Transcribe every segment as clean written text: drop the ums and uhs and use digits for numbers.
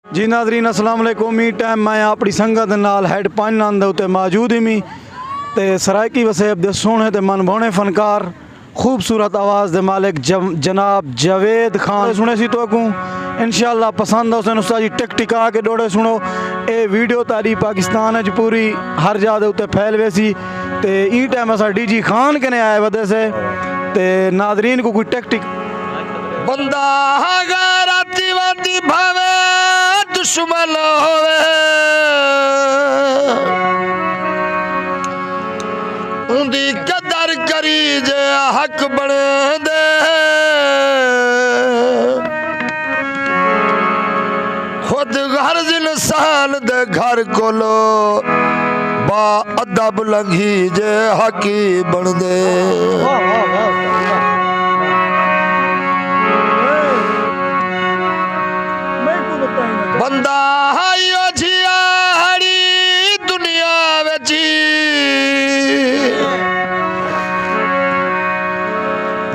जी नाज़रीन अस्सलाम वालेकुम। ई टाइम मैं अपनी संगत नाल हैड पाइन उत्ते मौजूद ही मी ते सरायकी वसेब दे सोहने ते मनभाने फनकार खूबसूरत आवाज़ दे मालिक जनाब जावेद खान सुने सी तो अगू इंशाअल्लाह पसंद हो उस्ताद जी टिक टिका के डोड़े सुनो। ये वीडियो तारी पाकिस्तान च पूरी हर जा दे उत्ते फैल वैसी ते ई टाइम असा डीजी खान कने आए वदे से ते नाज़रीन को कोई टिक टिक बंदा राती वाती भावे दुश्मन होवे उंदी कदर करी जे हक बने दे खुद घर इंसान दे घर कोलो बा अदब लंघी जे हकी बन दे। बंदा हायो जियाड़ी दुनिया बेची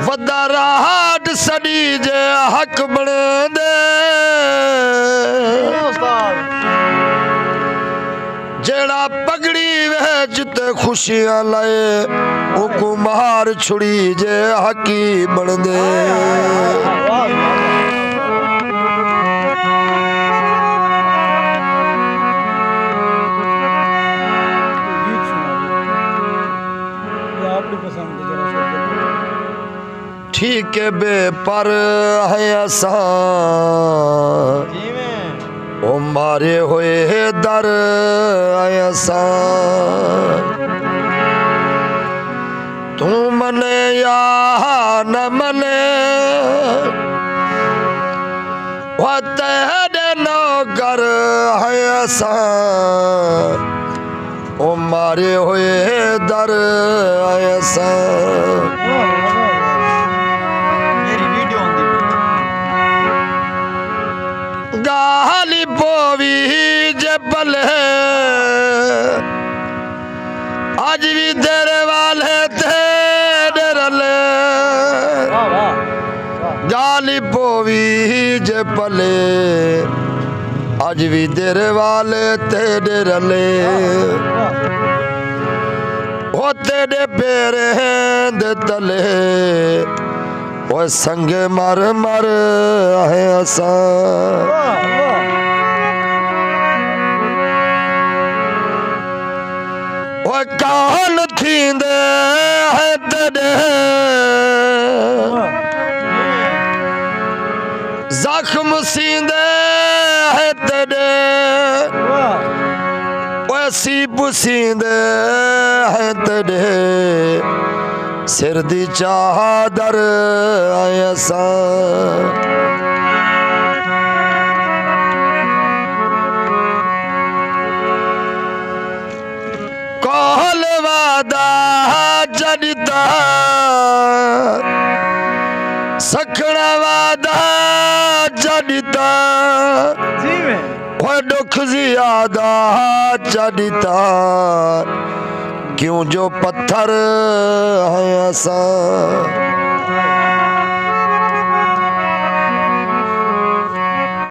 वदा राहट सड़ी जे हक बने दे जेड़ा पगड़ी वेच ते खुशियां लाए उको मार छुड़ी जे हकी बन दे। ठीक है बे पर है असा ओ मारे हुए दर ऐसा तू मने या न मने वो तेरे नौकर है ऐसा ओ मारे हुए दर ऐसा। गाली पोवी जबल आज भी तेरे वाले तेरे रले गाली पोवी जबल आज भी तेरे वाले तेरे रले वो तेरे पैरे दे तले वो संगे मर मर है असा वो कान थींदे है तेरे जख्म सींदे है तेरे वो सीप सींदे है तेरे सिर दी चादर ऐसा कहल वादा जनिता सखड़ा वादा जनिता वो दुख जियादा जनिता क्यों जो पत्थर है ऐसा।